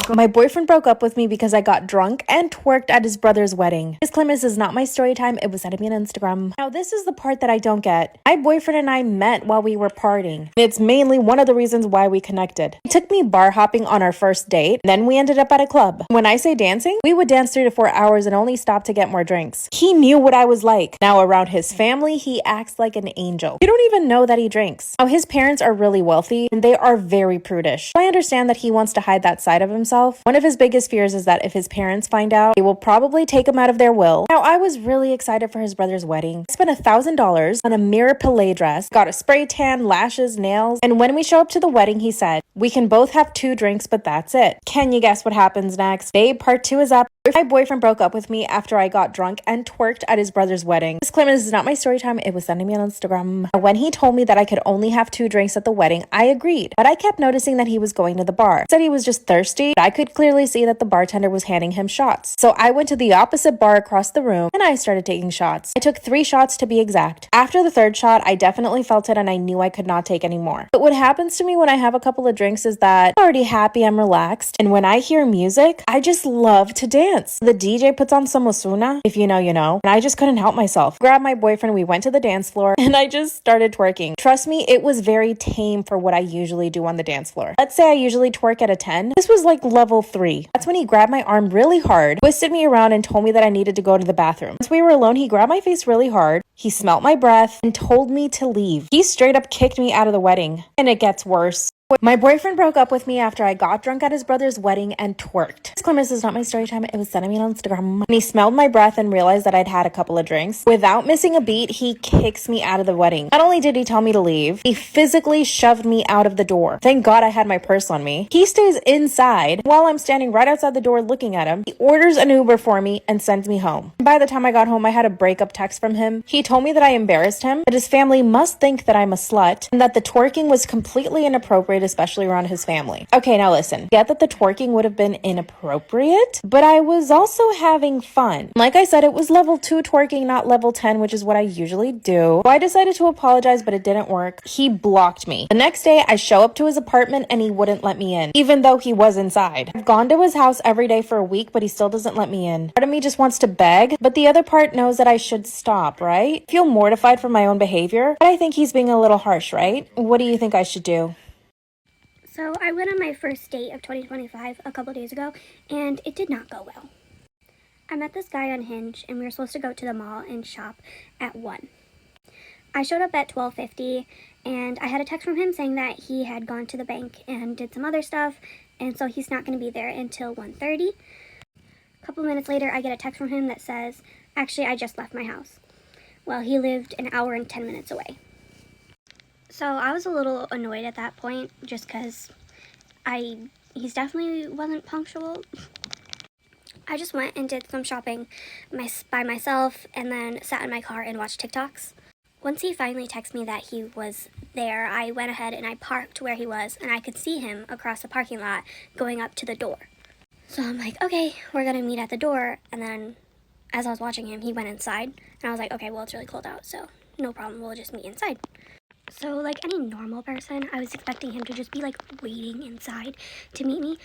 My boyfriend broke up with me because I got drunk and twerked at his brother's wedding. Disclaimer, this is not my story time. It was sent to me on Instagram. Now, this is the part that I don't get. My boyfriend and I met while we were partying. It's mainly one of the reasons why we connected. He took me bar hopping on our first date. Then we ended up at a club. When I say dancing, we would dance 3 to 4 hours and only stop to get more drinks. He knew what I was like. Now, around his family, he acts like an angel. You don't even know that he drinks. Now, his parents are really wealthy and they are very prudish. I understand that he wants to hide that side of himself. One of his biggest fears is that if his parents find out, they will probably take him out of their will. Now, I was really excited for his brother's wedding. I spent $1,000 on a mirror palette dress, got a spray tan, lashes, nails, and when we show up to the wedding, he said, "We can both have 2 drinks, but that's it." Can you guess what happens next? Babe, part 2 is up. My boyfriend broke up with me after I got drunk and twerked at his brother's wedding. Disclaimer, this is not my story time. It was sent to me on Instagram. When he told me that I could only have 2 drinks at the wedding, I agreed. But I kept noticing that he was going to the bar. He said he was just thirsty. I could clearly see that the bartender was handing him shots. So I went to the opposite bar across the room and I started taking shots. I took 3 shots to be exact. After the 3rd shot, I definitely felt it and I knew I could not take any more. But what happens to me when I have a couple of drinks is that I'm already happy, I'm relaxed. And when I hear music, I just love to dance. The DJ puts on some Osuna, if you know, you know, and I just couldn't help myself. Grabbed my boyfriend, we went to the dance floor, and I just started twerking. Trust me, it was very tame for what I usually do on the dance floor. Let's say I usually twerk at a 10. This was like level 3. That's when he grabbed my arm really hard, twisted me around, and told me that I needed to go to the bathroom. Once we were alone, he grabbed my face really hard, he smelt my breath, and told me to leave. He straight up kicked me out of the wedding. And it gets worse. My boyfriend broke up with me after I got drunk at his brother's wedding and twerked. Disclaimer, this is not my story time. It was sent to me on Instagram. When he smelled my breath and realized that I'd had a couple of drinks, without missing a beat, he kicks me out of the wedding. Not only did he tell me to leave, he physically shoved me out of the door. Thank God I had my purse on me. He stays inside while I'm standing right outside the door looking at him. He orders an Uber for me and sends me home. By the time I got home, I had a breakup text from him. He told me that I embarrassed him, that his family must think that I'm a slut, and that the twerking was completely inappropriate, especially around his family. Okay, now listen. Get that the twerking would have been inappropriate, but I was also having fun. Like I said, it was level 2 twerking, not level 10, which is what I usually do. So I decided to apologize, but it didn't work. He blocked me. The next day, I show up to his apartment and he wouldn't let me in, even though he was inside. I've gone to his house every day for a week, but he still doesn't let me in. Part of me just wants to beg, but the other part knows that I should stop, right? I feel mortified for my own behavior, but I think he's being a little harsh, right? What do you think I should do? So I went on my first date of 2025 a couple days ago, and it did not go well. I met this guy on Hinge, and we were supposed to go to the mall and shop at 1. I showed up at 12:50, and I had a text from him saying that he had gone to the bank and did some other stuff, and so he's not going to be there until 1:30. A couple minutes later, I get a text from him that says, "Actually, I just left my house." Well, he lived an hour and 10 minutes away. So I was a little annoyed at that point, just because he's definitely wasn't punctual. I just went and did some shopping by myself and then sat in my car and watched TikToks. Once he finally texted me that he was there, I went ahead and I parked where he was, and I could see him across the parking lot going up to the door. So I'm like, okay, we're gonna meet at the door. And then as I was watching him, he went inside, and I was like, okay, well, it's really cold out, so no problem, we'll just meet inside. So like any normal person, I was expecting him to just be like waiting inside to meet me.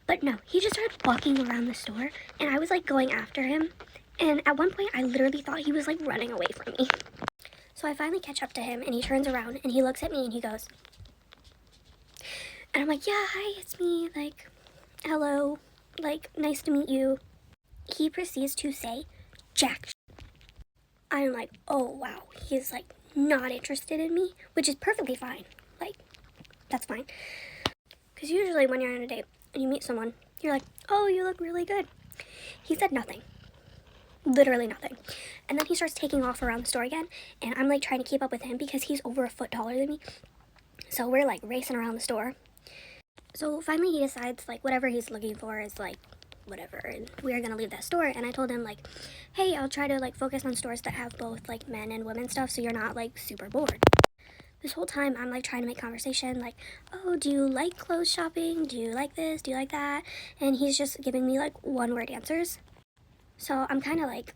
But no, he just started walking around the store, and I was like going after him. And at one point, I literally thought he was like running away from me. So I finally catch up to him, and he turns around and he looks at me and he goes, and I'm like, yeah, hi, it's me, like, hello, like, nice to meet you. He proceeds to say, jack. I'm like, oh wow, he's like not interested in me, which is perfectly fine. Like, that's fine. Because usually when you're on a date and you meet someone, you're like, oh, you look really good. He said nothing. Literally nothing. And then he starts taking off around the store again, and I'm like trying to keep up with him because he's over a foot taller than me. So we're like racing around the store. So finally he decides like whatever he's looking for is like whatever, and we're gonna leave that store. And I told him like, hey, I'll try to like focus on stores that have both like men and women stuff, so you're not like super bored. This whole time I'm like trying to make conversation, like, oh, do you like clothes shopping? Do you like this? Do you like that? And he's just giving me like one word answers. So I'm kind of like,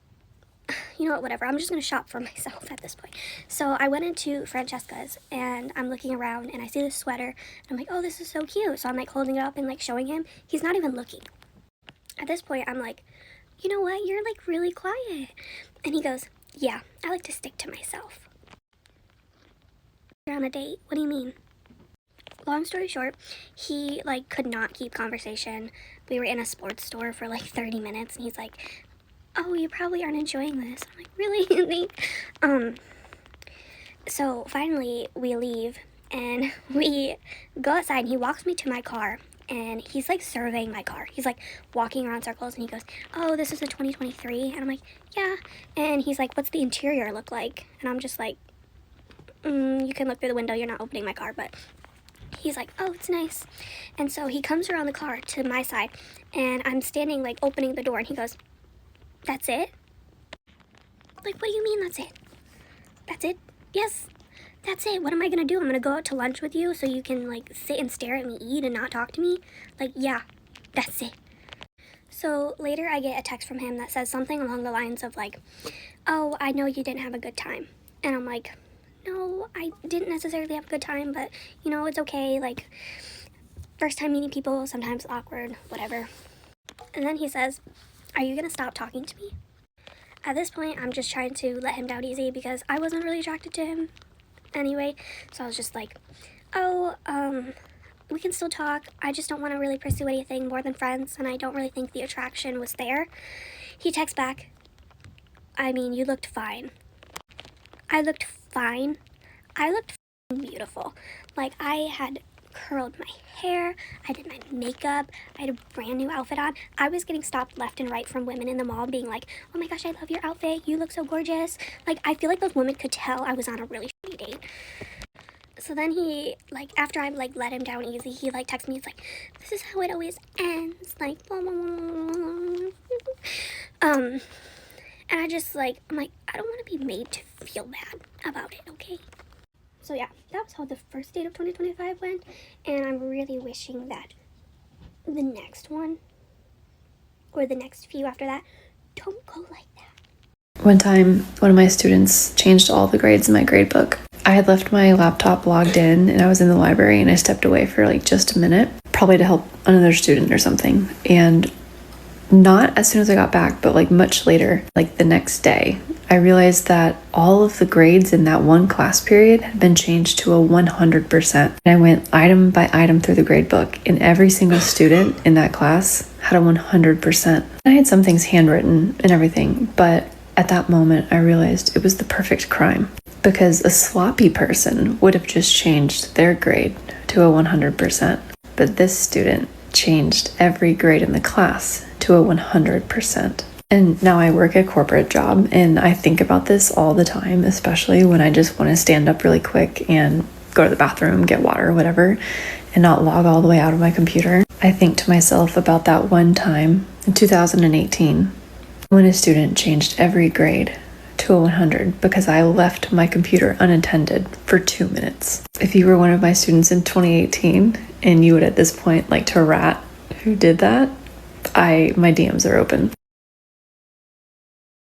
you know what, whatever, I'm just gonna shop for myself at this point. So I went into Francesca's and I'm looking around and I see this sweater and I'm like, oh, this is so cute. So I'm like holding it up and like showing him. He's not even looking. At this point I'm like, you know what, you're like really quiet. And he goes, yeah, I like to stick to myself. You're on a date? What do you mean? Long story short, he like could not keep conversation. We were in a sports store for like 30 minutes and he's like, oh, you probably aren't enjoying this. I'm like, really? So finally we leave and we go outside and he walks me to my car and he's like surveying my car. He's like walking around circles and he goes, oh, this is a 2023. And I'm like, yeah. And he's like, what's the interior look like? And I'm just like, you can look through the window. You're not opening my car, but he's like, oh, it's nice. And so he comes around the car to my side and I'm standing like opening the door and he goes, that's it? Like, what do you mean that's it? That's it? Yes, that's it. What am I gonna do? I'm gonna go out to lunch with you so you can like sit and stare at me eat and not talk to me? Like, yeah, that's it. So later I get a text from him that says something along the lines of like, oh, I know you didn't have a good time. And I'm like, no, I didn't necessarily have a good time, but you know, it's okay. Like, first time meeting people, sometimes awkward, whatever. And then he says, are you gonna stop talking to me? At this point, I'm just trying to let him down easy because I wasn't really attracted to him anyway. So I was just like, oh, we can still talk. I just don't want to really pursue anything more than friends, and I don't really think the attraction was there. He texts back, I mean, you looked fine. I looked fine. I looked beautiful. Like, I had curled my hair, I did my makeup, I had a brand new outfit on. I was getting stopped left and right from women in the mall being like, oh my gosh, I love your outfit, you look so gorgeous. Like, I feel like those women could tell I was on a really shitty date. So then he, like, after I like let him down easy, he like texts me, it's like, this is how it always ends, like, blah, blah, blah, blah. And I just like, I'm like, I don't want to be made to feel bad about it, okay? So yeah, that was how the first date of 2025 went, and I'm really wishing that the next one, or the next few after that, don't go like that. One time, one of my students changed all the grades in my grade book. I had left my laptop logged in, and I was in the library, and I stepped away for like just a minute, probably to help another student or something, and not as soon as I got back, but like much later, like the next day, I realized that all of the grades in that one class period had been changed to a 100%. And I went item by item through the grade book, and every single student in that class had a 100%. I had some things handwritten and everything, but at that moment I realized it was the perfect crime, because a sloppy person would have just changed their grade to a 100%. But this student changed every grade in the class to a 100%. And now I work a corporate job, and I think about this all the time, especially when I just want to stand up really quick and go to the bathroom, get water, whatever, and not log all the way out of my computer. I think to myself about that one time in 2018 when a student changed every grade to a 100 because I left my computer unattended for 2 minutes. If you were one of my students in 2018 and you would at this point like to rat who did that, my DMs are open.